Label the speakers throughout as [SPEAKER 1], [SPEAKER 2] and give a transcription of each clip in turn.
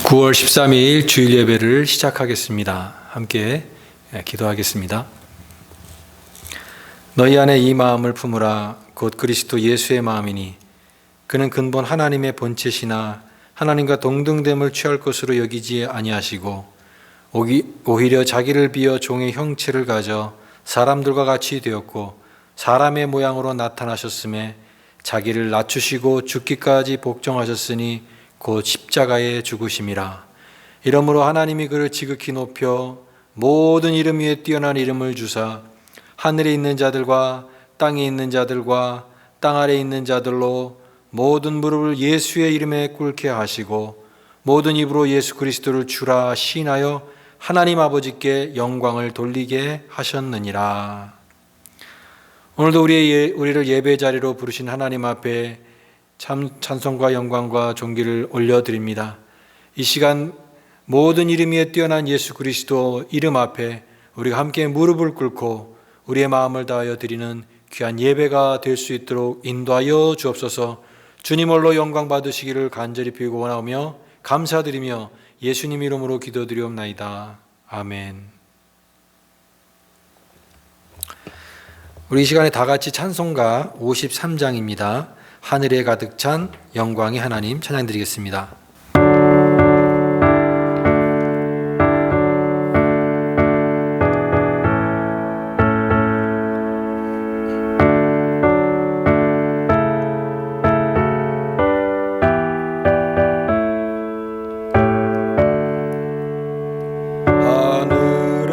[SPEAKER 1] 9월 13일 주일 예배를 시작하겠습니다. 함께 기도하겠습니다. 너희 안에 이 마음을 품으라. 곧 그리스도 예수의 마음이니 그는 근본 하나님의 본체시나 하나님과 동등됨을 취할 것으로 여기지 아니하시고 오히려 자기를 비어 종의 형체를 가져 사람들과 같이 되었고 사람의 모양으로 나타나셨음에 자기를 낮추시고 죽기까지 복종하셨으니 곧 십자가에 죽으심이라. 이러므로 하나님이 그를 지극히 높여 모든 이름 위에 뛰어난 이름을 주사 하늘에 있는 자들과 땅에 있는 자들과 땅 아래에 있는 자들로 모든 무릎을 예수의 이름에 꿇게 하시고 모든 입으로 예수 그리스도를 주라 시인하여 하나님 아버지께 영광을 돌리게 하셨느니라. 오늘도 우리를 예배 자리로 부르신 하나님 앞에 찬송과 영광과 존귀를 올려드립니다. 이 시간 모든 이름 위에 뛰어난 예수 그리스도 이름 앞에 우리가 함께 무릎을 꿇고 우리의 마음을 다하여 드리는 귀한 예배가 될 수 있도록 인도하여 주옵소서. 주님 홀로 영광 받으시기를 간절히 비고 원하며 감사드리며 예수님 이름으로 기도드리옵나이다. 아멘. 우리 이 시간에 다 같이 찬송가 53장입니다. 하늘에 가득 찬 영광의 하나님 찬양 드리겠습니다.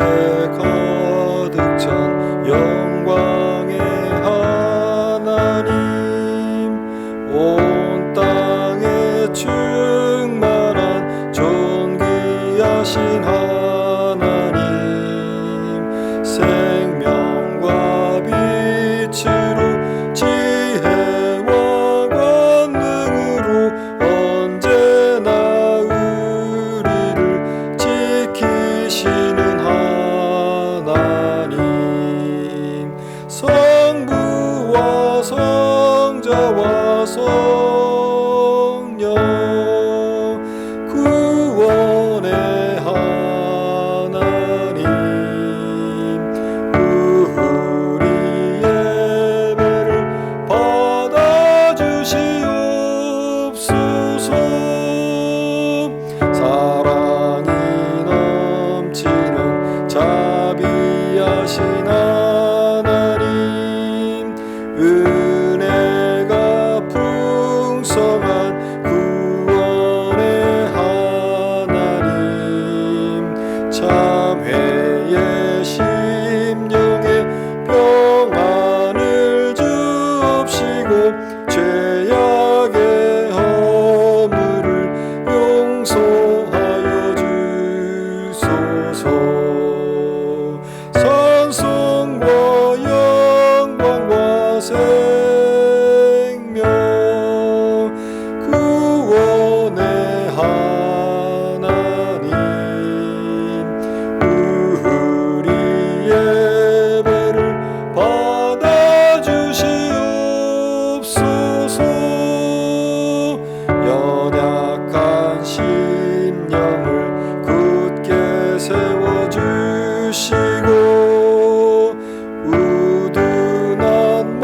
[SPEAKER 1] 하늘에 가득 찬 영광의 하나님 온 땅에 충만한 존귀하신 하나님 생명과 빛으로 지혜와 권능으로 언제나 우리를 지키시는 하나님 성부와 성자와 성령 구원의 하나님 우리 예배를 받아주시옵소서. 사랑이 넘치는 자비하신 하나님 은혜가 풍성한 구원의 하나님 참회의 심령에 평안을 주옵시고 죄악의 허물을 용서하여 주소서. 찬송과 영광과 생명 구원의 하나님 우리 예배를 받아주시옵소서. 연약한 심령을 굳게 세워주시고 우둔한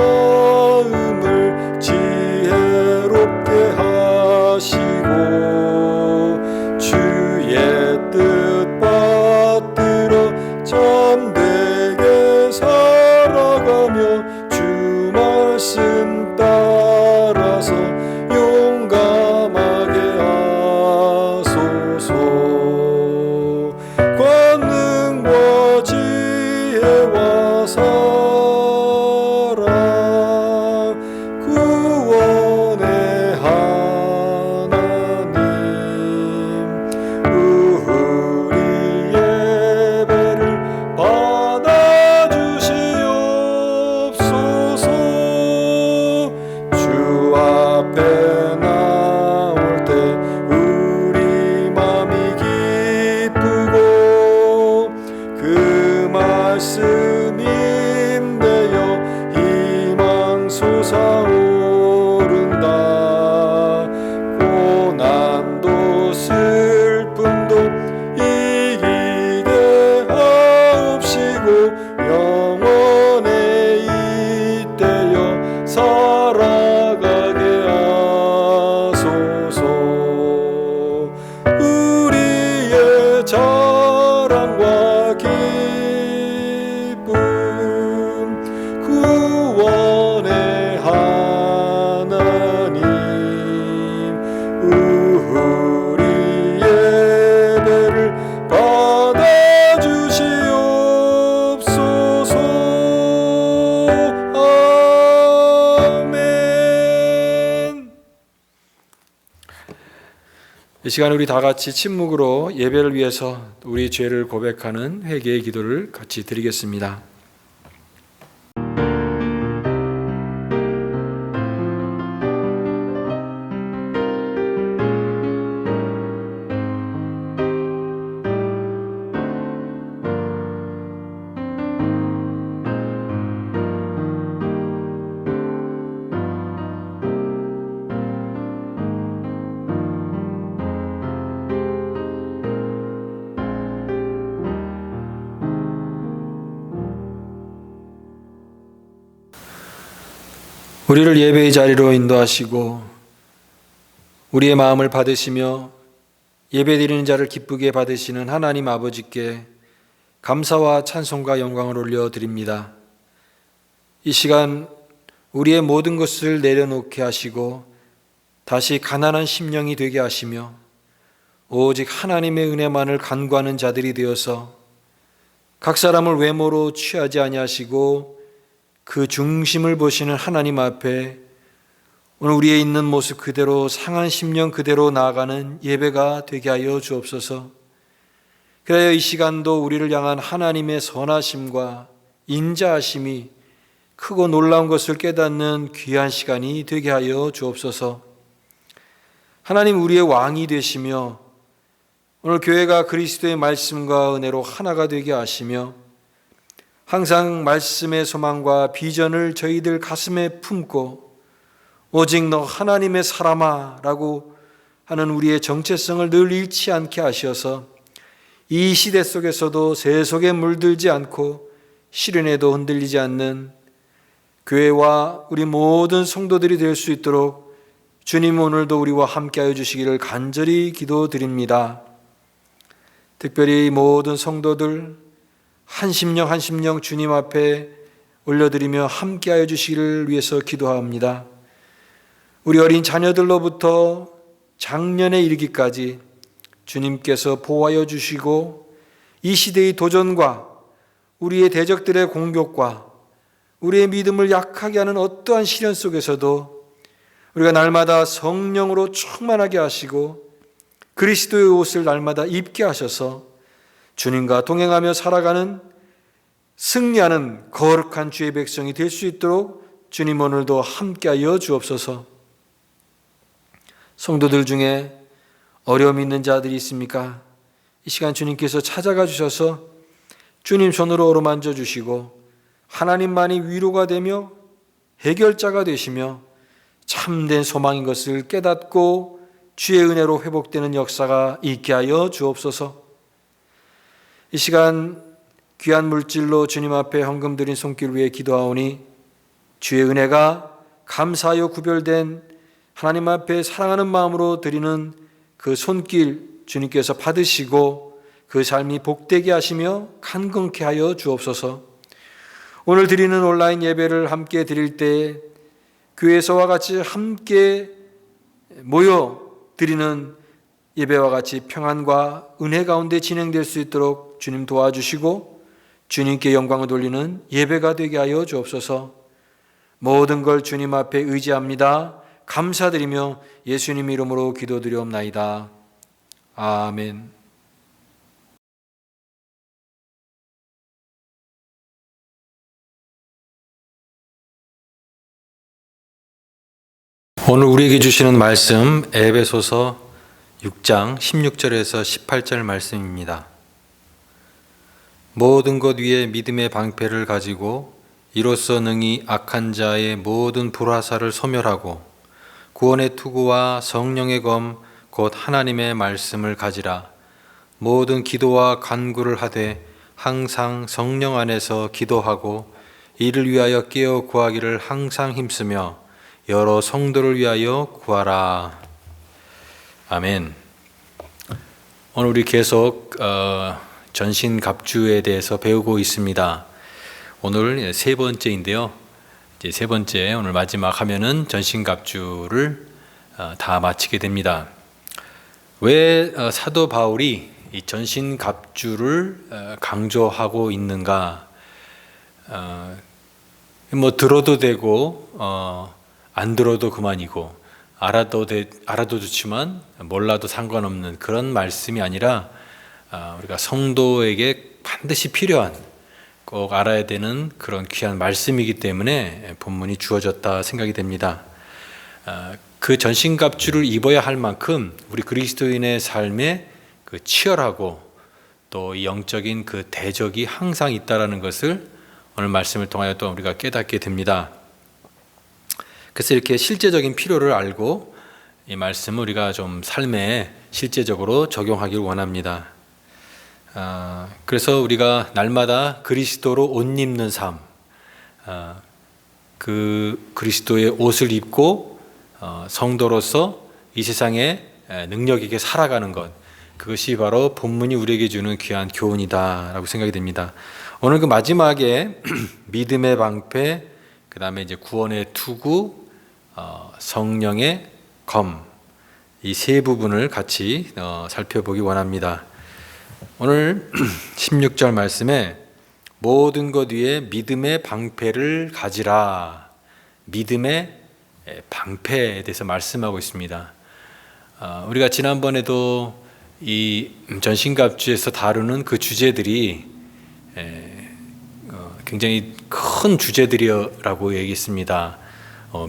[SPEAKER 1] 이 시간 우리 다 같이 침묵으로 예배를 위해서 우리 죄를 고백하는 회개의 기도를 같이 드리겠습니다. 우리를 예배의 자리로 인도하시고 우리의 마음을 받으시며 예배드리는 자를 기쁘게 받으시는 하나님 아버지께 감사와 찬송과 영광을 올려드립니다. 이 시간 우리의 모든 것을 내려놓게 하시고 다시 가난한 심령이 되게 하시며 오직 하나님의 은혜만을 간구하는 자들이 되어서 각 사람을 외모로 취하지 아니하시고 그 중심을 보시는 하나님 앞에 오늘 우리의 있는 모습 그대로 상한 심령 그대로 나아가는 예배가 되게 하여 주옵소서. 그래야 이 시간도 우리를 향한 하나님의 선하심과 인자하심이 크고 놀라운 것을 깨닫는 귀한 시간이 되게 하여 주옵소서. 하나님 우리의 왕이 되시며 오늘 교회가 그리스도의 말씀과 은혜로 하나가 되게 하시며 항상 말씀의 소망과 비전을 저희들 가슴에 품고 오직 너 하나님의 사람아 라고 하는 우리의 정체성을 늘 잃지 않게 하셔서 이 시대 속에서도 세속에 물들지 않고 시련에도 흔들리지 않는 교회와 우리 모든 성도들이 될 수 있도록 주님 오늘도 우리와 함께하여 주시기를 간절히 기도드립니다. 특별히 모든 성도들 한 심령 한 심령 주님 앞에 올려드리며 함께하여 주시기를 위해서 기도합니다. 우리 어린 자녀들로부터 장년에 이르기까지 주님께서 보호하여 주시고 이 시대의 도전과 우리의 대적들의 공격과 우리의 믿음을 약하게 하는 어떠한 시련 속에서도 우리가 날마다 성령으로 충만하게 하시고 그리스도의 옷을 날마다 입게 하셔서 주님과 동행하며 살아가는 승리하는 거룩한 주의 백성이 될 수 있도록 주님 오늘도 함께하여 주옵소서. 성도들 중에 어려움이 있는 자들이 있습니까? 이 시간 주님께서 찾아가 주셔서 주님 손으로 어루만져 주시고 하나님만이 위로가 되며 해결자가 되시며 참된 소망인 것을 깨닫고 주의 은혜로 회복되는 역사가 있게 하여 주옵소서. 이 시간 귀한 물질로 주님 앞에 헌금 드린 손길 위에 기도하오니 주의 은혜가 감사하여 구별된 하나님 앞에 사랑하는 마음으로 드리는 그 손길 주님께서 받으시고 그 삶이 복되게 하시며 간건케 하여 주옵소서. 오늘 드리는 온라인 예배를 함께 드릴 때 교회에서와 같이 함께 모여 드리는 예배와 같이 평안과 은혜 가운데 진행될 수 있도록 주님 도와주시고 주님께 영광을 돌리는 예배가 되게 하여 주옵소서. 모든 걸 주님 앞에 의지합니다. 감사드리며 예수님 이름으로 기도드리옵나이다. 아멘. 오늘 우리에게 주시는 말씀 에베소서 6장 16절에서 18절 말씀입니다. 모든 것 위에 믿음의 방패를 가지고 이로써 능히 악한 자의 모든 불화살을 소멸하고 구원의 투구와 성령의 검 곧 하나님의 말씀을 가지라. 모든 기도와 간구를 하되 항상 성령 안에서 기도하고 이를 위하여 깨어 구하기를 항상 힘쓰며 여러 성도를 위하여 구하라. 아멘. 오늘 우리 계속 전신갑주에 대해서 배우고 있습니다. 오늘 세 번째인데요. 이제 세 번째 오늘 마지막 하면은 전신갑주를 다 마치게 됩니다. 왜 사도 바울이 이 전신갑주를 강조하고 있는가? 뭐 들어도 되고 안 들어도 그만이고 알아도 좋지만 몰라도 상관없는 그런 말씀이 아니라 우리가 성도에게 반드시 필요한, 꼭 알아야 되는 그런 귀한 말씀이기 때문에 본문이 주어졌다 생각이 됩니다. 그 전신갑주를 입어야 할 만큼 우리 그리스도인의 삶에 그 치열하고 또 이 영적인 그 대적이 항상 있다라는 것을 오늘 말씀을 통하여 또 우리가 깨닫게 됩니다. 그래서 이렇게 실제적인 필요를 알고 이 말씀을 우리가 좀 삶에 실제적으로 적용하길 원합니다. 그래서 우리가 날마다 그리스도로 옷 입는 삶, 그 그리스도의 옷을 입고 성도로서 이 세상에 능력 있게 살아가는 것, 그것이 바로 본문이 우리에게 주는 귀한 교훈이다라고 생각이 됩니다. 오늘 그 마지막에 믿음의 방패, 그 다음에 이제 구원의 투구, 성령의 검, 이 세 부분을 같이 살펴보기 원합니다. 오늘 16절 말씀에 모든 것 위에 믿음의 방패를 가지라, 믿음의 방패에 대해서 말씀하고 있습니다. 우리가 지난번에도 이 전신갑주에서 다루는 그 주제들이 굉장히 큰 주제들이라고 얘기했습니다.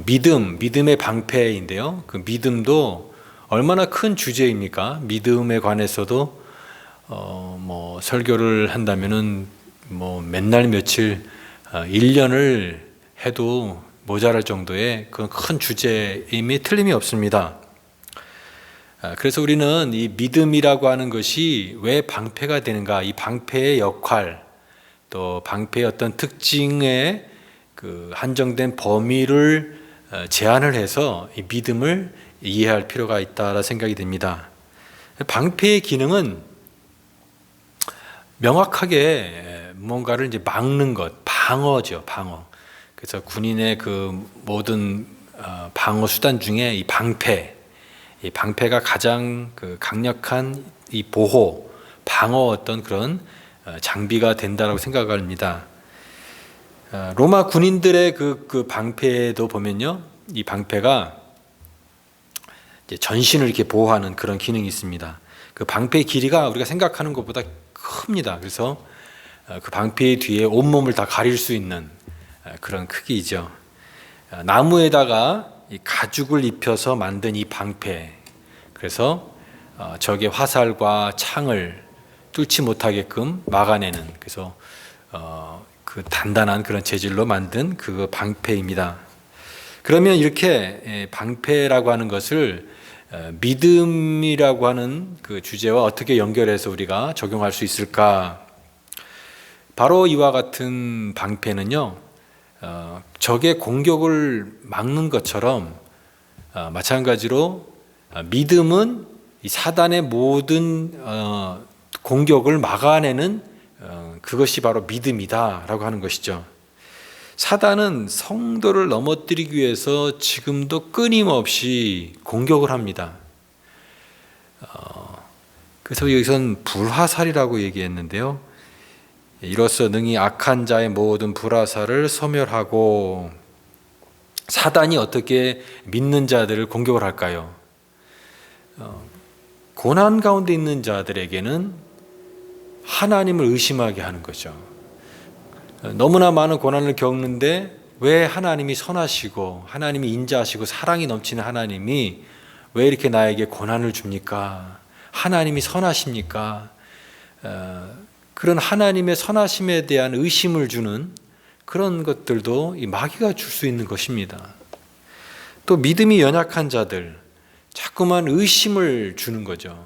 [SPEAKER 1] 믿음의 방패인데요. 그 믿음도 얼마나 큰 주제입니까? 믿음에 관해서도 설교를 한다면은 맨날 며칠 1년을 해도 모자랄 정도의 그 큰 주제임이 틀림이 없습니다. 그래서 우리는 이 믿음이라고 하는 것이 왜 방패가 되는가, 이 방패의 역할, 또 방패의 어떤 특징에 그 한정된 범위를 제한을 해서 이 믿음을 이해할 필요가 있다라 생각이 됩니다. 방패의 기능은 명확하게 뭔가를 이제 막는 것, 방어죠, 방어. 그래서 군인의 그 모든 방어 수단 중에 이 방패가 가장 그 강력한 이 보호, 방어 어떤 그런 장비가 된다라고 생각합니다. 로마 군인들의 그 방패도 보면요, 이 방패가 이제 전신을 이렇게 보호하는 그런 기능이 있습니다. 그 방패의 길이가 우리가 생각하는 것보다 큽니다. 그래서 그 방패의 뒤에 온몸을 다 가릴 수 있는 그런 크기이죠. 나무에다가 이 가죽을 입혀서 만든 이 방패, 그래서 적의 화살과 창을 뚫지 못하게끔 막아내는, 그래서 그 단단한 그런 재질로 만든 그 방패입니다. 그러면 이렇게 방패라고 하는 것을 믿음이라고 하는 그 주제와 어떻게 연결해서 우리가 적용할 수 있을까? 바로 이와 같은 방패는요, 적의 공격을 막는 것처럼 마찬가지로 믿음은 이 사단의 모든 공격을 막아내는 그것이 바로 믿음이다라고 하는 것이죠. 사단은 성도를 넘어뜨리기 위해서 지금도 끊임없이 공격을 합니다. 그래서 여기서는 불화살이라고 얘기했는데요. 이로써 능히 악한 자의 모든 불화살을 소멸하고, 사단이 어떻게 믿는 자들을 공격을 할까요? 고난 가운데 있는 자들에게는 하나님을 의심하게 하는 거죠. 너무나 많은 고난을 겪는데 왜 하나님이 선하시고 하나님이 인자하시고 사랑이 넘치는 하나님이 왜 이렇게 나에게 고난을 줍니까? 하나님이 선하십니까? 그런 하나님의 선하심에 대한 의심을 주는 그런 것들도 이 마귀가 줄 수 있는 것입니다. 또 믿음이 연약한 자들, 자꾸만 의심을 주는 거죠.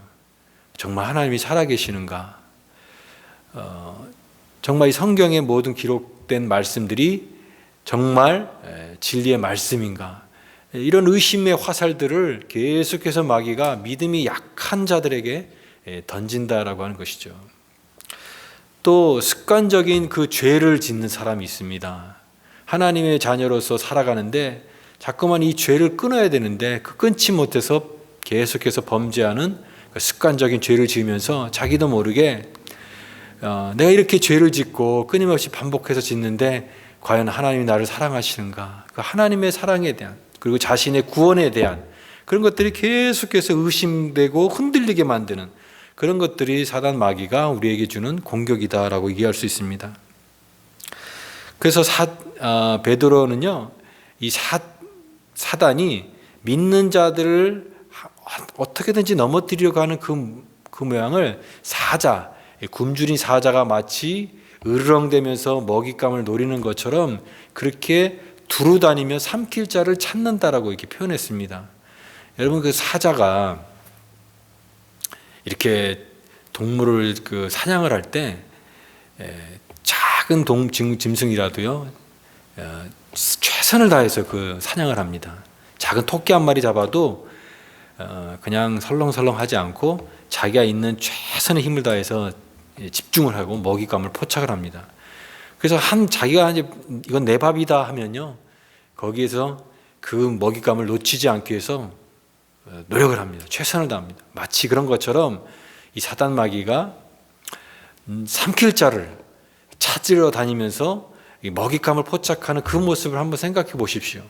[SPEAKER 1] 정말 하나님이 살아계시는가? 정말 이 성경의 모든 기록된 말씀들이 정말 진리의 말씀인가? 이런 의심의 화살들을 계속해서 마귀가 믿음이 약한 자들에게 던진다라고 하는 것이죠. 또 습관적인 그 죄를 짓는 사람이 있습니다. 하나님의 자녀로서 살아가는데 자꾸만 이 죄를 끊어야 되는데 그 끊지 못해서 계속해서 범죄하는 습관적인 죄를 지으면서 자기도 모르게 내가 이렇게 죄를 짓고 끊임없이 반복해서 짓는데 과연 하나님이 나를 사랑하시는가? 그 하나님의 사랑에 대한, 그리고 자신의 구원에 대한 그런 것들이 계속해서 의심되고 흔들리게 만드는 그런 것들이 사단 마귀가 우리에게 주는 공격이다라고 얘기할 수 있습니다. 그래서 베드로는요, 이 사단이 믿는 자들을 어떻게든지 넘어뜨리려고 하는 그 모양을 굶주린 사자가 마치 으르렁대면서 먹잇감을 노리는 것처럼 그렇게 두루다니며 삼킬 자를 찾는다라고 이렇게 표현했습니다. 여러분, 그 사자가 이렇게 동물을 사냥을 할 때 작은 짐승이라도요, 최선을 다해서 사냥을 합니다. 작은 토끼 한 마리 잡아도 그냥 설렁설렁 하지 않고 자기가 있는 최선의 힘을 다해서 집중을 하고 먹잇감을 포착을 합니다. 그래서 자기가 이제 이건 내 밥이다 하면요, 거기에서 그 먹잇감을 놓치지 않기 위해서 노력을 합니다. 최선을 다합니다. 마치 그런 것처럼 이 사단 마귀가 삼킬 자를 찾으러 다니면서 먹잇감을 포착하는 그 모습을 한번 생각해 보십시오.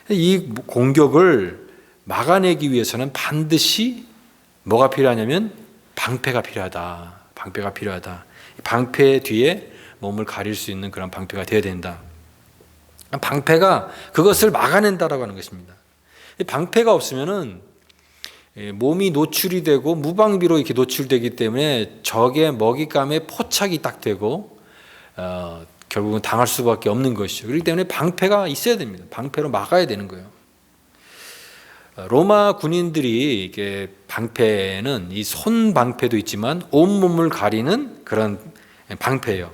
[SPEAKER 1] 이 공격을 막아내기 위해서는 반드시 뭐가 필요하냐면 방패가 필요하다. 방패 뒤에 몸을 가릴 수 있는 그런 방패가 되어야 된다. 방패가 그것을 막아낸다라고 하는 것입니다. 방패가 없으면은 몸이 노출이 되고 무방비로 이렇게 노출되기 때문에 적의 먹잇감에 포착이 딱 되고 결국은 당할 수밖에 없는 것이죠. 그렇기 때문에 방패가 있어야 됩니다. 방패로 막아야 되는 거예요. 로마 군인들이 이게 방패는 이 손 방패도 있지만 온 몸을 가리는 그런 방패예요.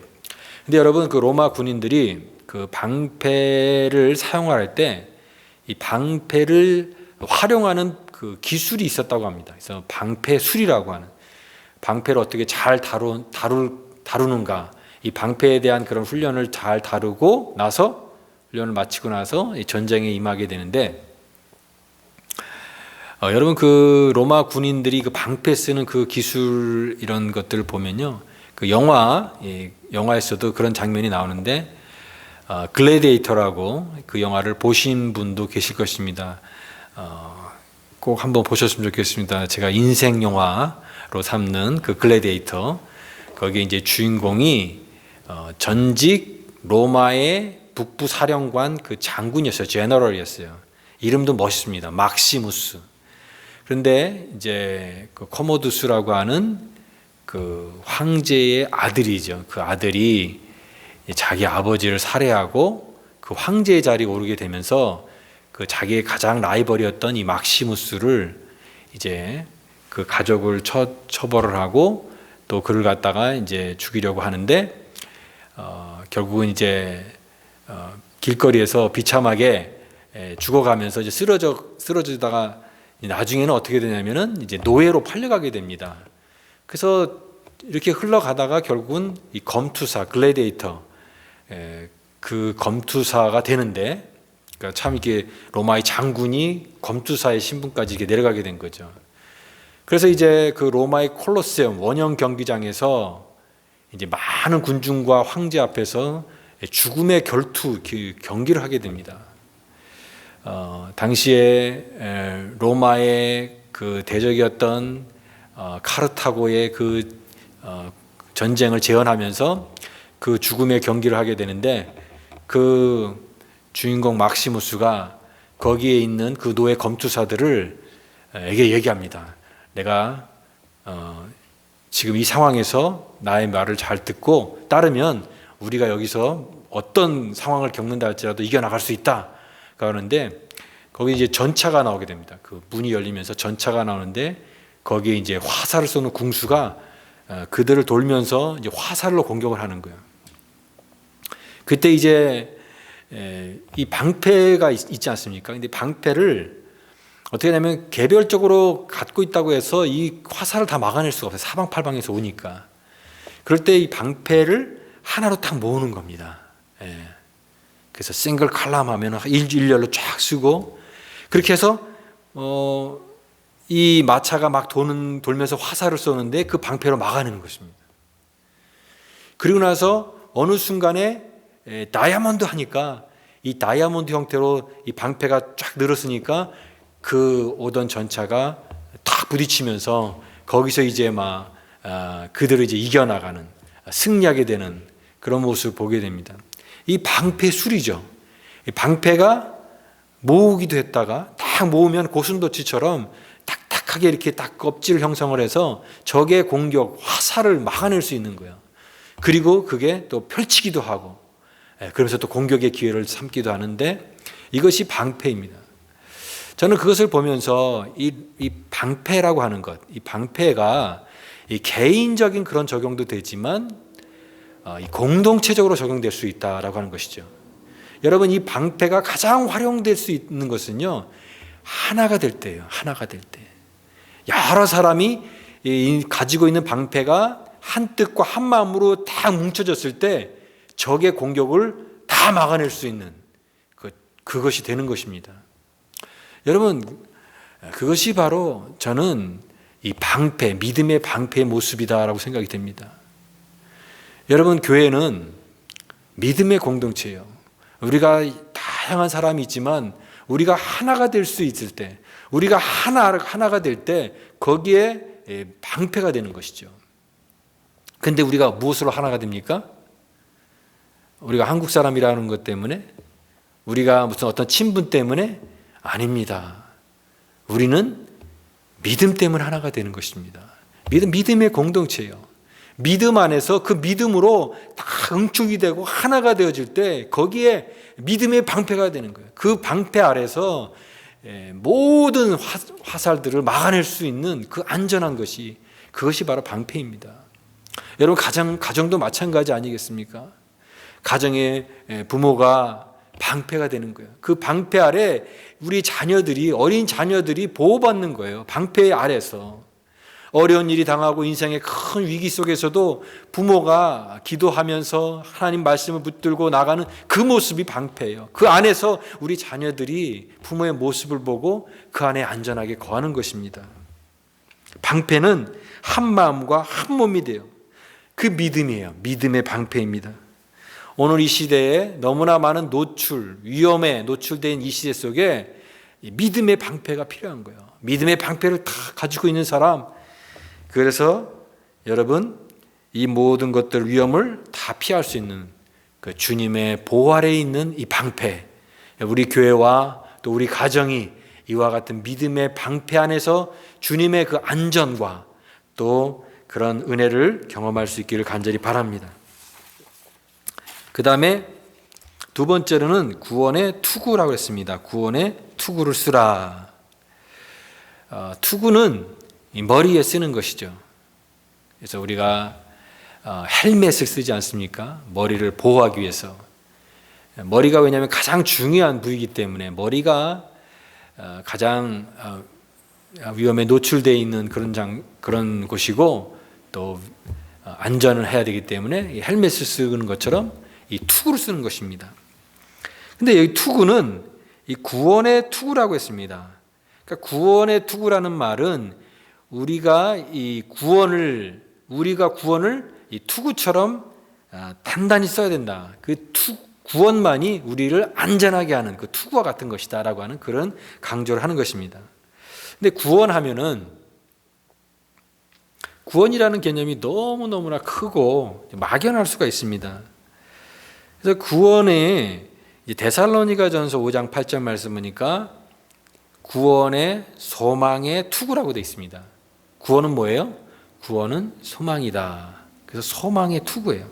[SPEAKER 1] 근데 여러분, 그 로마 군인들이 그 방패를 사용할 때 이 방패를 활용하는 그 기술이 있었다고 합니다. 그래서 방패술이라고 하는, 방패를 어떻게 잘 다루는가, 이 방패에 대한 그런 훈련을 잘 다루고 나서, 훈련을 마치고 나서 이 전쟁에 임하게 되는데, 여러분, 그 로마 군인들이 그 방패 쓰는 그 기술 이런 것들을 보면요, 그 영화에서도 그런 장면이 나오는데, 글래디에이터라고 그 영화를 보신 분도 계실 것입니다. 꼭 한번 보셨으면 좋겠습니다. 제가 인생 영화로 삼는 그 글래디에이터, 거기에 이제 주인공이 전직 로마의 북부 사령관 그 장군이었어요. 제너럴이었어요. 이름도 멋있습니다. 막시무스. 그런데 이제 그 코모두스라고 하는 그 황제의 아들이죠. 그 아들이 자기 아버지를 살해하고 그 황제의 자리에 오르게 되면서 그 자기의 가장 라이벌이었던 이 막시무스를 이제 그 가족을 처벌을 하고 또 그를 갖다가 이제 죽이려고 하는데, 결국은 이제 길거리에서 비참하게 죽어가면서 이제 쓰러지다가 나중에는 어떻게 되냐면은 이제 노예로 팔려가게 됩니다. 그래서 이렇게 흘러가다가 결국은 이 검투사, 글래디에이터, 그 검투사가 되는데, 그러니까 참 이게 로마의 장군이 검투사의 신분까지 이렇게 내려가게 된 거죠. 그래서 이제 그 로마의 콜로세움 원형 경기장에서 이제 많은 군중과 황제 앞에서 죽음의 경기를 하게 됩니다. 당시에 로마의 그 대적이었던 카르타고의 그 전쟁을 재현하면서 그 죽음의 경기를 하게 되는데, 그 주인공 막시무스가 거기에 있는 그 노예 검투사들을 에게 얘기합니다. 내가 지금 이 상황에서 나의 말을 잘 듣고 따르면 우리가 여기서 어떤 상황을 겪는다 할지라도 이겨나갈 수 있다. 그러는데 거기 이제 전차가 나오게 됩니다. 그 문이 열리면서 전차가 나오는데 거기에 이제 화살을 쏘는 궁수가 그들을 돌면서 이제 화살로 공격을 하는 거예요. 그때 이제 이 방패가 있지 않습니까? 근데 방패를 어떻게 하냐면 개별적으로 갖고 있다고 해서 이 화살을 다 막아낼 수가 없어요. 사방팔방에서 오니까. 그럴 때 이 방패를 하나로 딱 모으는 겁니다. 그래서 싱글 칼럼 하면 일렬로 쫙 쓰고, 그렇게 해서 이 마차가 막 돌면서 화살을 쏘는데 그 방패로 막아내는 것입니다. 그리고 나서 어느 순간에 다이아몬드 하니까 이 다이아몬드 형태로 이 방패가 쫙 늘었으니까 그 오던 전차가 탁 부딪히면서 거기서 이제 막 그들을 이제 이겨나가는, 승리하게 되는 그런 모습을 보게 됩니다. 이 방패술이죠. 이 방패가 모으기도 했다가 딱 모으면 고슴도치처럼 딱딱하게 이렇게 딱 껍질을 형성을 해서 적의 공격, 화살을 막아낼 수 있는 거예요. 그리고 그게 또 펼치기도 하고, 그러면서 또 공격의 기회를 삼기도 하는데, 이것이 방패입니다. 저는 그것을 보면서 이 방패라고 하는 것, 이 방패가 이 개인적인 그런 적용도 되지만 이 공동체적으로 적용될 수 있다라고 하는 것이죠. 여러분, 이 방패가 가장 활용될 수 있는 것은요, 하나가 될 때예요. 하나가 될 때. 여러 사람이 가지고 있는 방패가 한 뜻과 한 마음으로 다 뭉쳐졌을 때 적의 공격을 다 막아낼 수 있는 그것이 되는 것입니다. 여러분, 그것이 바로 저는 이 방패, 믿음의 방패의 모습이다라고 생각이 됩니다. 여러분, 교회는 믿음의 공동체예요. 우리가 다양한 사람이 있지만 우리가 하나가 될 수 있을 때, 우리가 하나가 될 때 거기에 방패가 되는 것이죠. 근데 우리가 무엇으로 하나가 됩니까? 우리가 한국 사람이라는 것 때문에, 우리가 무슨 어떤 친분 때문에? 아닙니다. 우리는 믿음 때문에 하나가 되는 것입니다. 믿음의 공동체예요. 믿음 안에서 그 믿음으로 다 응축이 되고 하나가 되어질 때 거기에 믿음의 방패가 되는 거예요. 그 방패 아래서 모든 화살들을 막아낼 수 있는 그 안전한 것이, 그것이 바로 방패입니다. 여러분, 가정도 마찬가지 아니겠습니까? 가정의 부모가 방패가 되는 거예요. 그 방패 아래 우리 자녀들이, 어린 자녀들이 보호받는 거예요. 방패 아래서. 어려운 일이 당하고 인생의 큰 위기 속에서도 부모가 기도하면서 하나님 말씀을 붙들고 나가는 그 모습이 방패예요. 그 안에서 우리 자녀들이 부모의 모습을 보고 그 안에 안전하게 거하는 것입니다. 방패는 한 마음과 한 몸이 돼요. 그 믿음이에요. 믿음의 방패입니다. 오늘 이 시대에 너무나 많은 위험에 노출된 이 시대 속에 믿음의 방패가 필요한 거예요. 믿음의 방패를 다 가지고 있는 사람, 그래서 여러분, 이 모든 것들, 위험을 다 피할 수 있는 그 주님의 보호 아래에 있는 이 방패, 우리 교회와 또 우리 가정이 이와 같은 믿음의 방패 안에서 주님의 그 안전과 또 그런 은혜를 경험할 수 있기를 간절히 바랍니다. 그 다음에 두 번째로는 구원의 투구라고 했습니다. 구원의 투구를 쓰라. 투구는 이 머리에 쓰는 것이죠. 그래서 우리가 헬멧을 쓰지 않습니까? 머리를 보호하기 위해서. 머리가 왜냐하면 가장 중요한 부위이기 때문에, 머리가 가장 위험에 노출되어 있는 그런 곳이고 또 안전을 해야 되기 때문에 이 헬멧을 쓰는 것처럼 이 투구를 쓰는 것입니다. 근데 여기 투구는 이 구원의 투구라고 했습니다. 그러니까 구원의 투구라는 말은 우리가 구원을 이 투구처럼 단단히 써야 된다. 그 구원만이 우리를 안전하게 하는 그 투구와 같은 것이다라고 하는 그런 강조를 하는 것입니다. 근데 구원이라는 개념이 너무너무나 크고 막연할 수가 있습니다. 그래서 구원에 데살로니가전서 5장 8절 말씀 보니까 구원의 소망의 투구라고 되어 있습니다. 구원은 뭐예요? 구원은 소망이다. 그래서 소망의 투구예요.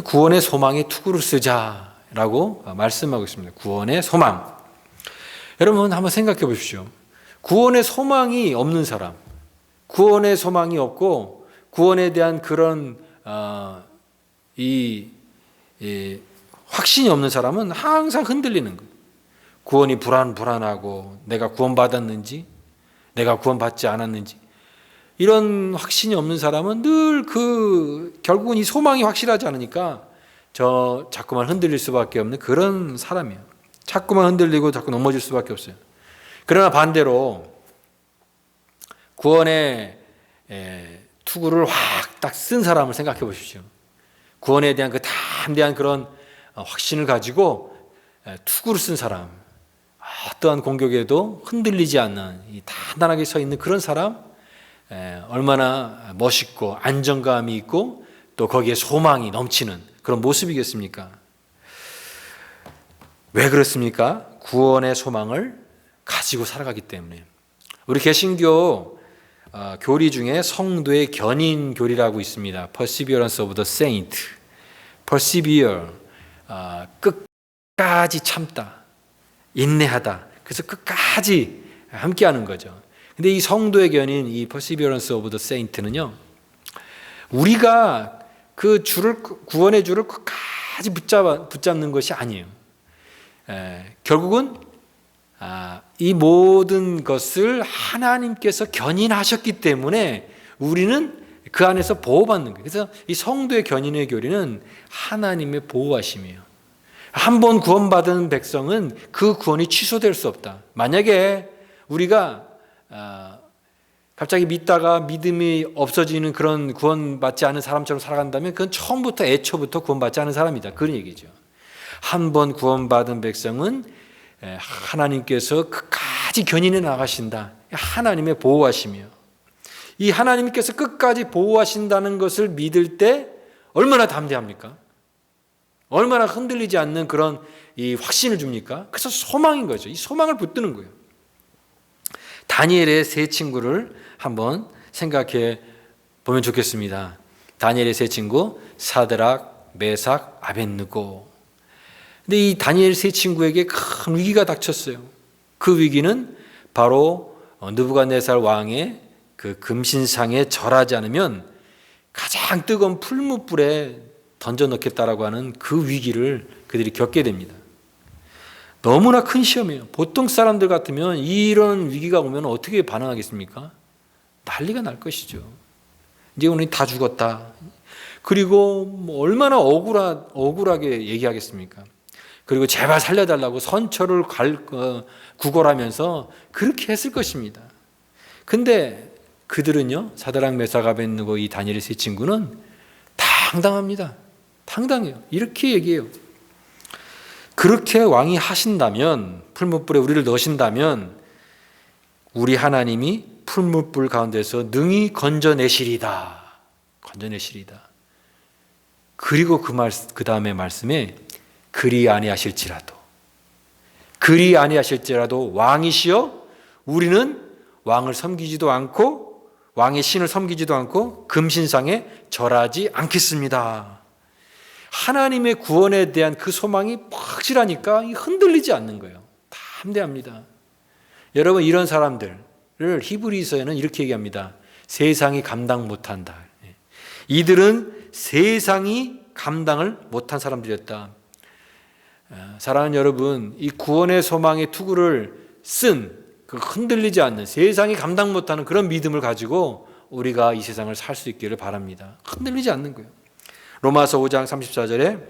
[SPEAKER 1] 구원의 소망의 투구를 쓰자라고 말씀하고 있습니다. 구원의 소망. 여러분 한번 생각해 보십시오. 구원의 소망이 없는 사람, 구원의 소망이 없고 구원에 대한 그런 확신이 없는 사람은 항상 흔들리는 거예요. 구원이 불안하고 내가 구원받았는지, 내가 구원받지 않았는지, 이런 확신이 없는 사람은 늘 결국은 이 소망이 확실하지 않으니까 자꾸만 흔들릴 수밖에 없는 그런 사람이에요. 자꾸만 흔들리고 자꾸 넘어질 수밖에 없어요. 그러나 반대로 구원의 투구를 확 딱 쓴 사람을 생각해 보십시오. 구원에 대한 그 담대한 그런 확신을 가지고 투구를 쓴 사람, 어떠한 공격에도 흔들리지 않는 이 단단하게 서 있는 그런 사람, 얼마나 멋있고 안정감이 있고 또 거기에 소망이 넘치는 그런 모습이겠습니까? 왜 그렇습니까? 구원의 소망을 가지고 살아가기 때문에. 우리 개신교 교리 중에 성도의 견인 교리라고 있습니다. Perseverance of the Saint. Persevere, 끝까지 참다, 인내하다. 그래서 끝까지 함께하는 거죠. 근데 이 성도의 견인, 이 Perseverance of the Saint는요, 우리가 그 줄을, 구원의 줄을 끝까지 붙잡는 것이 아니에요. 결국은 이 모든 것을 하나님께서 견인하셨기 때문에 우리는 그 안에서 보호받는 거예요. 그래서 이 성도의 견인의 교리는 하나님의 보호하심이에요. 한 번 구원받은 백성은 그 구원이 취소될 수 없다. 만약에 우리가 갑자기 믿다가 믿음이 없어지는 그런 구원받지 않은 사람처럼 살아간다면 그건 처음부터 애초부터 구원받지 않은 사람이다. 그런 얘기죠. 한 번 구원받은 백성은 하나님께서 끝까지 견인해 나가신다. 하나님의 보호하심이요. 이 하나님께서 끝까지 보호하신다는 것을 믿을 때 얼마나 담대합니까? 얼마나 흔들리지 않는 그런 이 확신을 줍니까? 그래서 소망인 거죠. 이 소망을 붙드는 거예요. 다니엘의 세 친구를 한번 생각해 보면 좋겠습니다. 다니엘의 세 친구 사드락, 메삭, 아벳느고. 근데 이 다니엘 세 친구에게 큰 위기가 닥쳤어요. 그 위기는 바로 느부갓네살 왕의 그 금신상에 절하지 않으면 가장 뜨거운 풀무불에 던져 넣겠다라고 하는 그 위기를 그들이 겪게 됩니다. 너무나 큰 시험이에요. 보통 사람들 같으면 이런 위기가 오면 어떻게 반응하겠습니까? 난리가 날 것이죠. 이제 오늘 다 죽었다. 그리고 뭐 얼마나 억울하게 얘기하겠습니까? 그리고 제발 살려달라고 선처를 구걸하면서 그렇게 했을 것입니다. 근데 그들은요, 사드락, 메삭, 아벳느고 이 다니엘의 세 친구는 당당합니다. 당당해요. 이렇게 얘기해요. 그렇게 왕이 하신다면, 풀무불에 우리를 넣으신다면 우리 하나님이 풀무불 가운데서 능히 건져내시리다. 건져내시리다. 그리고 그 다음에 말씀에 그리 아니하실지라도 왕이시여 우리는 왕을 섬기지도 않고 왕의 신을 섬기지도 않고 금신상에 절하지 않겠습니다. 하나님의 구원에 대한 그 소망이 확실하니까 흔들리지 않는 거예요. 담대합니다. 여러분, 이런 사람들을 히브리서에는 이렇게 얘기합니다. 세상이 감당 못한다. 이들은 세상이 감당을 못한 사람들이었다. 사랑하는 여러분, 이 구원의 소망의 투구를 쓴 그 흔들리지 않는, 세상이 감당 못하는 그런 믿음을 가지고 우리가 이 세상을 살 수 있기를 바랍니다. 흔들리지 않는 거예요. 로마서 5장 34절에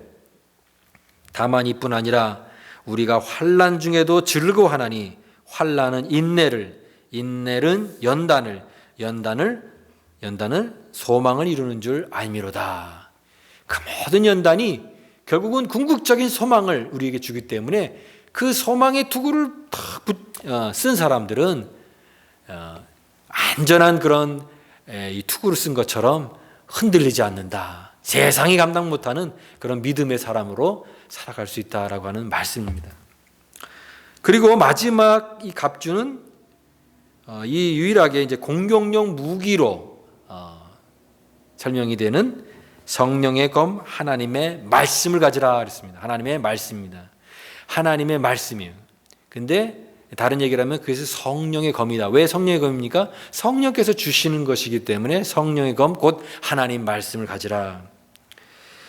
[SPEAKER 1] 다만 이뿐 아니라 우리가 환난 중에도 즐거워하나니 환난은 인내를, 인내는 연단을, 연단은 소망을 이루는 줄 알미로다. 그 모든 연단이 결국은 궁극적인 소망을 우리에게 주기 때문에 그 소망의 투구를 쓴 사람들은 안전한 그런 이 투구를 쓴 것처럼 흔들리지 않는다. 세상이 감당 못하는 그런 믿음의 사람으로 살아갈 수 있다라고 하는 말씀입니다. 그리고 마지막 이 갑주는 이 유일하게 이제 공격용 무기로 설명이 되는 성령의 검 하나님의 말씀을 가지라 그랬습니다. 하나님의 말씀입니다. 하나님의 말씀이에요. 근데 다른 얘기를 하면 그것이 성령의 검이다. 왜 성령의 검입니까? 성령께서 주시는 것이기 때문에 성령의 검 곧 하나님 말씀을 가지라.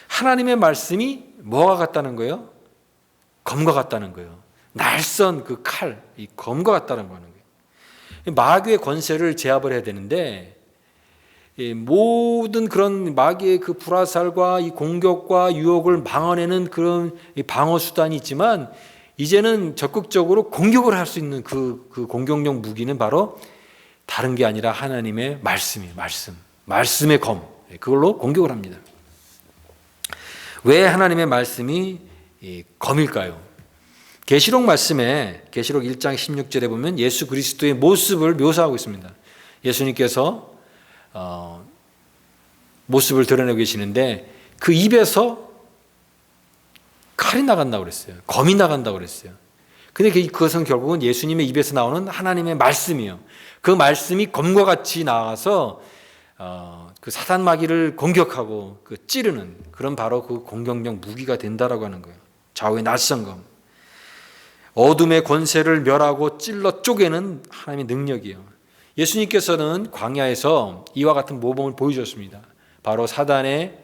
[SPEAKER 1] 하나님의 말씀이 뭐가 같다는 거예요? 검과 같다는 거예요. 날선 그 칼, 이 검과 같다는 거예요. 마귀의 권세를 제압을 해야 되는데 모든 그런 마귀의 그 불화살과 이 공격과 유혹을 방어내는 그런 방어 수단이 있지만 이제는 적극적으로 공격을 할 수 있는 그 공격용 무기는 바로 다른 게 아니라 하나님의 말씀이에요. 말씀의 검. 그걸로 공격을 합니다. 왜 하나님의 말씀이 검일까요? 계시록 말씀에 계시록 1장 16절에 보면 예수 그리스도의 모습을 묘사하고 있습니다. 예수님께서 모습을 드러내고 계시는데 그 입에서 칼이 나간다고 그랬어요. 검이 나간다고 그랬어요. 근데 그것은 결국은 예수님의 입에서 나오는 하나님의 말씀이에요. 그 말씀이 검과 같이 나와서 그 사단 마귀를 공격하고 그 찌르는 그런 바로 그 공격력 무기가 된다라고 하는 거예요. 좌우의 낯선 검. 어둠의 권세를 멸하고 찔러 쪼개는 하나님의 능력이에요. 예수님께서는 광야에서 이와 같은 모범을 보여주셨습니다. 바로 사단의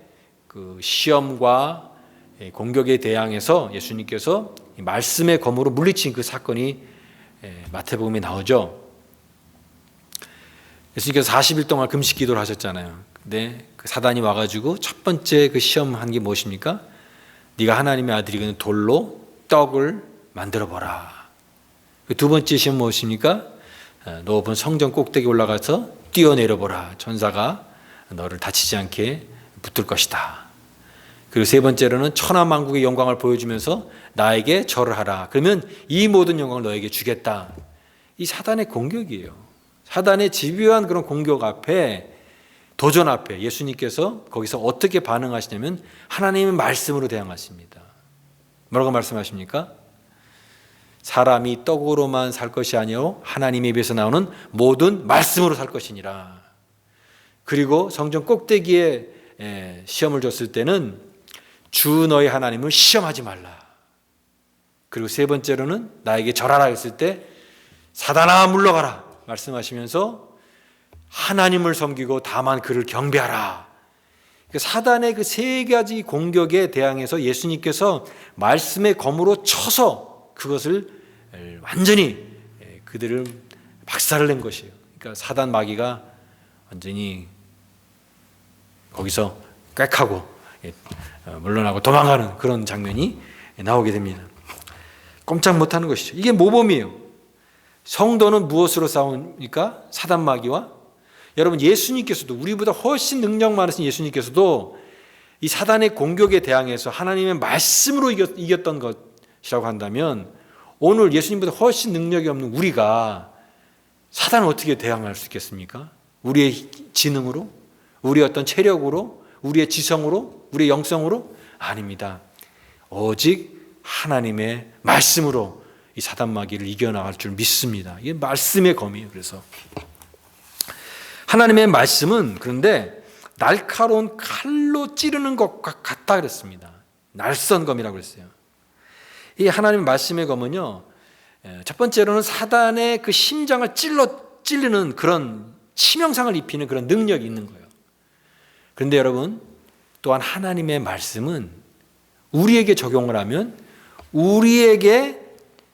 [SPEAKER 1] 그 시험과 공격에 대항해서 예수님께서 말씀의 검으로 물리친 그 사건이 마태복음에 나오죠. 예수님께서 40일 동안 금식 기도를 하셨잖아요. 근데 그 사단이 와가지고 첫 번째 그 시험한 게 무엇입니까? 네가 하나님의 아들이거든 돌로 떡을 만들어 보라. 그 두 번째 시험 무엇입니까? 높은 성전 꼭대기 올라가서 뛰어내려 보라. 천사가 너를 다치지 않게 붙들 것이다. 그리고 세 번째로는 천하만국의 영광을 보여주면서 나에게 절을 하라. 그러면 이 모든 영광을 너에게 주겠다. 이 사단의 공격이에요. 사단의 집요한 그런 공격 앞에, 도전 앞에 예수님께서 거기서 어떻게 반응하시냐면 하나님의 말씀으로 대항하십니다. 뭐라고 말씀하십니까? 사람이 떡으로만 살 것이 아니요 하나님의 입에서 나오는 모든 말씀으로 살 것이니라. 그리고 성전 꼭대기에 시험을 줬을 때는 주 너희 하나님을 시험하지 말라. 그리고 세 번째로는 나에게 절하라 했을 때 사단아 물러가라 말씀하시면서 하나님을 섬기고 다만 그를 경배하라. 사단의 그 세 가지 공격에 대항해서 예수님께서 말씀의 검으로 쳐서 그것을 완전히 그들을 박살을 낸 것이에요. 그러니까 사단 마귀가 완전히 거기서 꽥하고 물러나고 도망가는 그런 장면이 나오게 됩니다. 꼼짝 못하는 것이죠. 이게 모범이에요. 성도는 무엇으로 싸웁니까? 사단 마귀와. 여러분 예수님께서도 우리보다 훨씬 능력 많으신 예수님께서도 이 사단의 공격에 대항해서 하나님의 말씀으로 이겼던 것이라고 한다면 오늘 예수님보다 훨씬 능력이 없는 우리가 사단을 어떻게 대항할 수 있겠습니까? 우리의 지능으로? 우리의 어떤 체력으로? 우리의 지성으로? 우리의 영성으로? 아닙니다. 오직 하나님의 말씀으로 이 사단 마귀를 이겨나갈 줄 믿습니다. 이게 말씀의 검이에요. 그래서 하나님의 말씀은 그런데 날카로운 칼로 찌르는 것과 같다 그랬습니다. 날선 검이라고 그랬어요. 이 하나님의 말씀의 검은요, 첫 번째로는 사단의 그 심장을 찌르는 그런 치명상을 입히는 그런 능력이 있는 거예요. 그런데 여러분, 또한 하나님의 말씀은 우리에게 적용을 하면 우리에게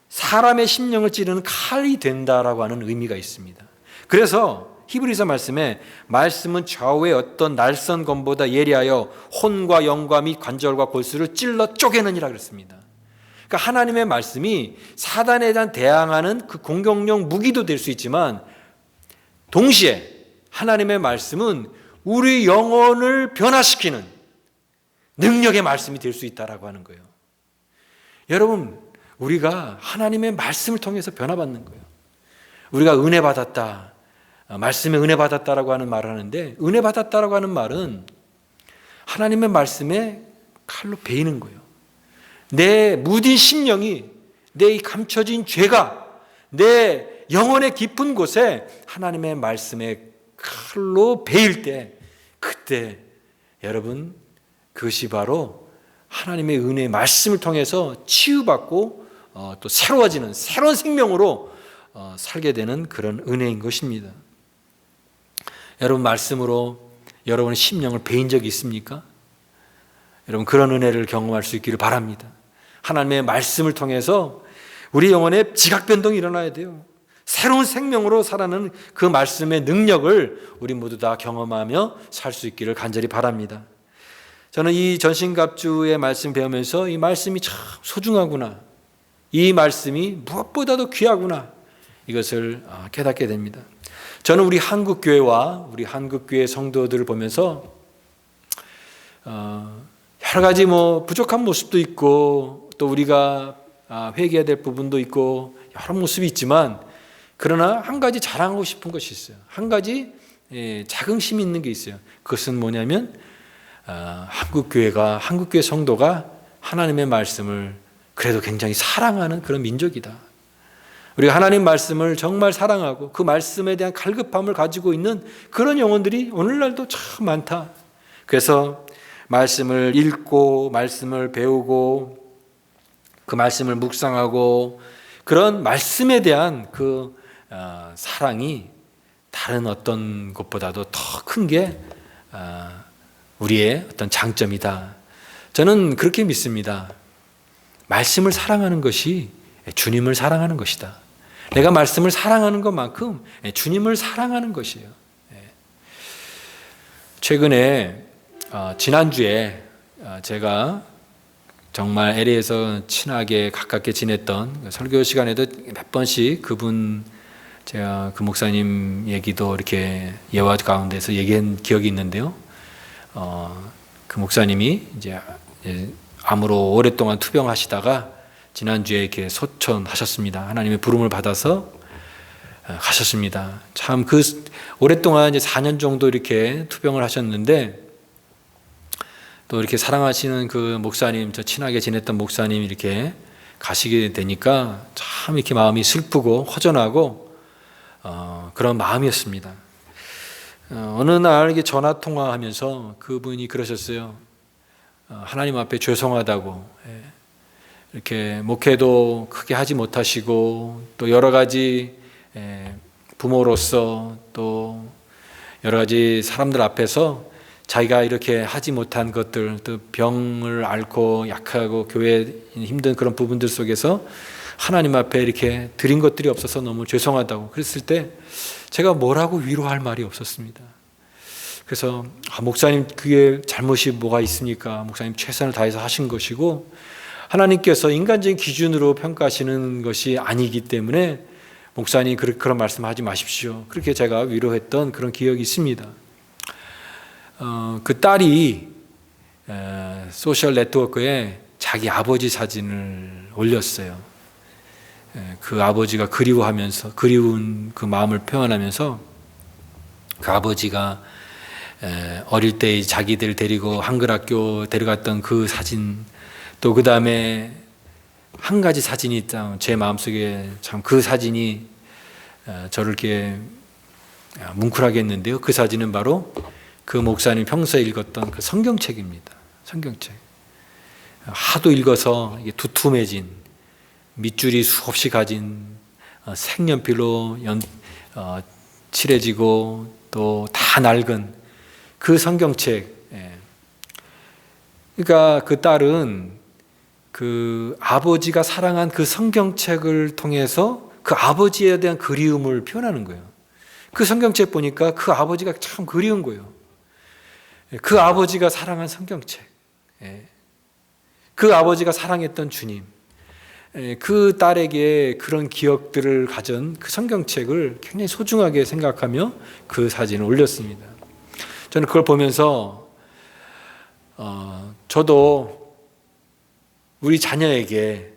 [SPEAKER 1] 사람의 심령을 찌르는 칼이 된다라고 하는 의미가 있습니다. 그래서 히브리서 말씀에 말씀은 좌우의 어떤 날선 검보다 예리하여 혼과 영과 및 관절과 골수를 찔러 쪼개느니라 그랬습니다. 그러니까 하나님의 말씀이 사단에 대한 대항하는 그 공격용 무기도 될 수 있지만 동시에 하나님의 말씀은 우리 영혼을 변화시키는 능력의 말씀이 될 수 있다라고 하는 거예요. 여러분, 우리가 하나님의 말씀을 통해서 변화받는 거예요. 우리가 은혜 받았다, 말씀에 은혜 받았다라고 하는 말을 하는데, 은혜 받았다라고 하는 말은 하나님의 말씀에 칼로 베이는 거예요. 내 무딘 심령이, 내 감춰진 죄가 내 영혼의 깊은 곳에 하나님의 말씀에 칼로 베일 때, 그때 여러분 그것이 바로 하나님의 은혜의 말씀을 통해서 치유받고 또 새로워지는 새로운 생명으로 살게 되는 그런 은혜인 것입니다. 여러분 말씀으로 여러분의 심령을 베인 적이 있습니까? 여러분 그런 은혜를 경험할 수 있기를 바랍니다. 하나님의 말씀을 통해서 우리 영혼에 지각 변동이 일어나야 돼요. 새로운 생명으로 살아가는 그 말씀의 능력을 우리 모두 다 경험하며 살 수 있기를 간절히 바랍니다. 저는 이 전신갑주의 말씀 배우면서 이 말씀이 참 소중하구나, 이 말씀이 무엇보다도 귀하구나, 이것을 깨닫게 됩니다. 저는 우리 한국교회와 우리 한국교회 성도들을 보면서 여러 가지 부족한 모습도 있고 또 우리가 회개해야 될 부분도 있고 여러 모습이 있지만, 그러나 한 가지 자랑하고 싶은 것이 있어요. 한 가지 자긍심이 있는 게 있어요. 그것은 뭐냐면 한국교회 성도가 하나님의 말씀을 그래도 굉장히 사랑하는 그런 민족이다. 우리가 하나님 말씀을 정말 사랑하고 그 말씀에 대한 갈급함을 가지고 있는 그런 영혼들이 오늘날도 참 많다. 그래서 말씀을 읽고 말씀을 배우고 그 말씀을 묵상하고 그런 말씀에 대한 그 사랑이 다른 어떤 것보다도 더 큰 게 우리의 어떤 장점이다. 저는 그렇게 믿습니다. 말씀을 사랑하는 것이 주님을 사랑하는 것이다. 내가 말씀을 사랑하는 것만큼 주님을 사랑하는 것이에요. 최근에 지난주에 제가 정말 LA에서 친하게 가깝게 지냈던 설교 시간에도 몇 번씩 제가 그 목사님 얘기도 이렇게 예화 가운데서 얘기한 기억이 있는데요. 그 목사님이 이제 암으로 오랫동안 투병하시다가 지난주에 이렇게 소천하셨습니다. 하나님의 부름을 받아서 가셨습니다. 참 오랫동안 이제 4년 정도 이렇게 투병을 하셨는데, 또 이렇게 사랑하시는 그 목사님, 저 친하게 지냈던 목사님 이렇게 가시게 되니까 참 이렇게 마음이 슬프고 허전하고 그런 마음이었습니다. 어느 날 이렇게 전화 통화하면서 그분이 그러셨어요. 하나님 앞에 죄송하다고, 이렇게 목회도 크게 하지 못하시고 또 여러 가지 부모로서 또 여러 가지 사람들 앞에서 자기가 이렇게 하지 못한 것들, 또 병을 앓고 약하고 교회에 힘든 그런 부분들 속에서 하나님 앞에 이렇게 드린 것들이 없어서 너무 죄송하다고 그랬을 때 제가 뭐라고 위로할 말이 없었습니다. 그래서 목사님 그게 잘못이 뭐가 있습니까? 목사님 최선을 다해서 하신 것이고 하나님께서 인간적인 기준으로 평가하시는 것이 아니기 때문에 목사님 그런 말씀하지 마십시오. 그렇게 제가 위로했던 그런 기억이 있습니다. 그 딸이 소셜 네트워크에 자기 아버지 사진을 올렸어요. 그 아버지가 그리운 그 마음을 표현하면서 그 아버지가 어릴 때 자기들 데리고 한글학교 데려갔던 그 사진, 또 그 다음에 한 가지 사진이 제 마음속에 참 그 사진이 저를 이렇게 뭉클하게 했는데요. 그 사진은 바로 그 목사님 평소에 읽었던 그 성경책입니다. 성경책. 하도 읽어서 이게 두툼해진, 밑줄이 수없이 가진, 색연필로 칠해지고 또 다 낡은 그 성경책. 그러니까 그 딸은 그 아버지가 사랑한 그 성경책을 통해서 그 아버지에 대한 그리움을 표현하는 거예요. 그 성경책 보니까 그 아버지가 참 그리운 거예요. 그 아버지가 사랑한 성경책, 그 아버지가 사랑했던 주님, 그 딸에게 그런 기억들을 가진 그 성경책을 굉장히 소중하게 생각하며 그 사진을 올렸습니다. 저는 그걸 보면서 저도 우리 자녀에게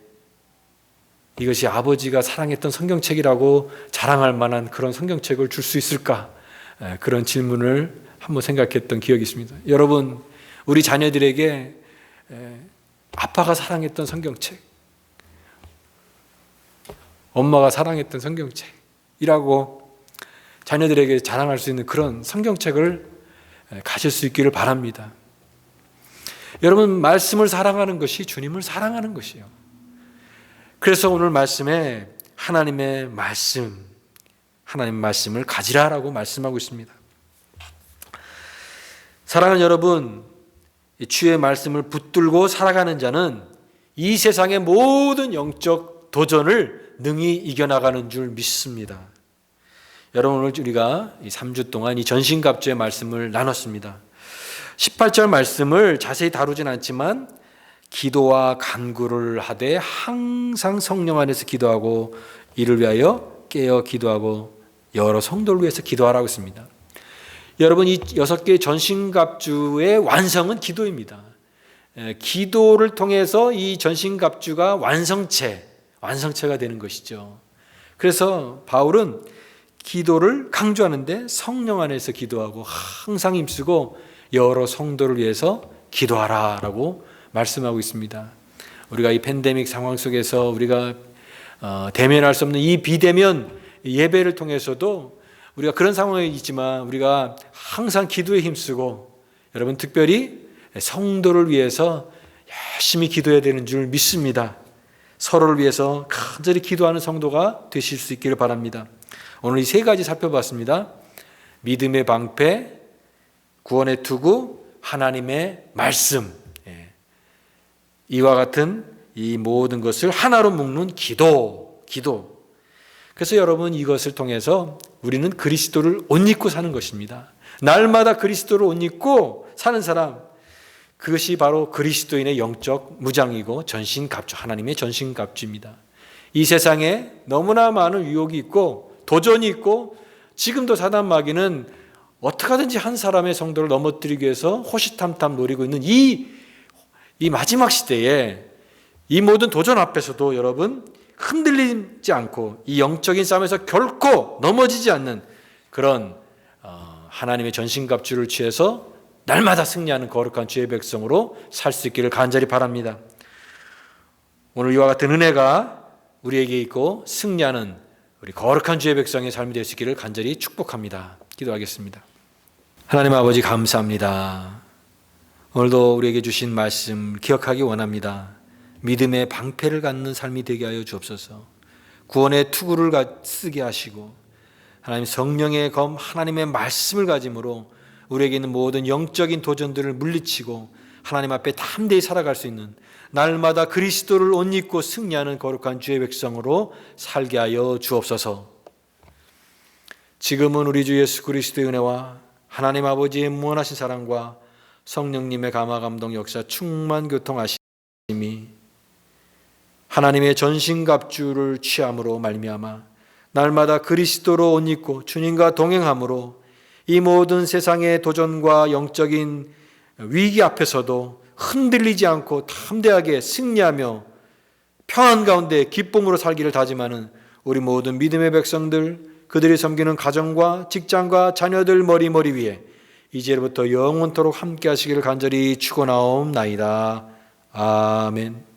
[SPEAKER 1] 이것이 아버지가 사랑했던 성경책이라고 자랑할 만한 그런 성경책을 줄 수 있을까? 그런 질문을 한번 생각했던 기억이 있습니다. 여러분, 우리 자녀들에게 아빠가 사랑했던 성경책, 엄마가 사랑했던 성경책이라고 자녀들에게 자랑할 수 있는 그런 성경책을 가질 수 있기를 바랍니다. 여러분, 말씀을 사랑하는 것이 주님을 사랑하는 것이에요. 그래서 오늘 말씀에 하나님의 말씀을 가지라라고 말씀하고 있습니다. 사랑하는 여러분, 주의 말씀을 붙들고 살아가는 자는 이 세상의 모든 영적 도전을 능히 이겨나가는 줄 믿습니다. 여러분, 오늘 우리가 이 3주 동안 이 전신갑주의 말씀을 나눴습니다. 18절 말씀을 자세히 다루진 않지만 기도와 간구를 하되 항상 성령 안에서 기도하고 이를 위하여 깨어 기도하고 여러 성도를 위해서 기도하라고 했습니다. 여러분, 이 6개의 전신갑주의 완성은 기도입니다. 기도를 통해서 이 전신갑주가 완성체가 되는 것이죠. 그래서 바울은 기도를 강조하는데 성령 안에서 기도하고 항상 힘쓰고 여러 성도를 위해서 기도하라라고 말씀하고 있습니다. 우리가 이 팬데믹 상황 속에서 우리가 대면할 수 없는 이 비대면 예배를 통해서도 우리가 그런 상황에 있지만 우리가 항상 기도에 힘쓰고 여러분 특별히 성도를 위해서 열심히 기도해야 되는 줄 믿습니다. 서로를 위해서 간절히 기도하는 성도가 되실 수 있기를 바랍니다. 오늘 이 세 가지 살펴봤습니다. 믿음의 방패, 구원의 투구, 하나님의 말씀. 이와 같은 이 모든 것을 하나로 묶는 기도. 그래서 여러분 이것을 통해서 우리는 그리스도를 옷 입고 사는 것입니다. 날마다 그리스도를 옷 입고 사는 사람, 그것이 바로 그리스도인의 영적 무장이고 전신갑주, 하나님의 전신갑주입니다. 이 세상에 너무나 많은 유혹이 있고 도전이 있고 지금도 사단 마귀는 어떻게 하든지 한 사람의 성도를 넘어뜨리기 위해서 호시탐탐 노리고 있는 이 마지막 시대에 이 모든 도전 앞에서도 여러분 흔들리지 않고 이 영적인 싸움에서 결코 넘어지지 않는 그런 하나님의 전신갑주를 취해서 날마다 승리하는 거룩한 주의 백성으로 살 수 있기를 간절히 바랍니다. 오늘 이와 같은 은혜가 우리에게 있고 승리하는 우리 거룩한 주의 백성의 삶이 될 수 있기를 간절히 축복합니다. 기도하겠습니다. 하나님 아버지 감사합니다. 오늘도 우리에게 주신 말씀 기억하기 원합니다. 믿음의 방패를 갖는 삶이 되게 하여 주옵소서. 구원의 투구를 쓰게 하시고 하나님 성령의 검 하나님의 말씀을 가짐으로 우리에게 있는 모든 영적인 도전들을 물리치고 하나님 앞에 담대히 살아갈 수 있는 날마다 그리스도를 옷 입고 승리하는 거룩한 주의 백성으로 살게 하여 주옵소서. 지금은 우리 주 예수 그리스도의 은혜와 하나님 아버지의 무한하신 사랑과 성령님의 감화 감동 역사 충만 교통하심이 하나님의 전신갑주를 취함으로 말미암아 날마다 그리스도로 옷 입고 주님과 동행함으로 이 모든 세상의 도전과 영적인 위기 앞에서도 흔들리지 않고 담대하게 승리하며 평안 가운데 기쁨으로 살기를 다짐하는 우리 모든 믿음의 백성들, 그들이 섬기는 가정과 직장과 자녀들 머리 위에 이제부터 영원토록 함께 하시기를 간절히 축원하옵나이다. 아멘.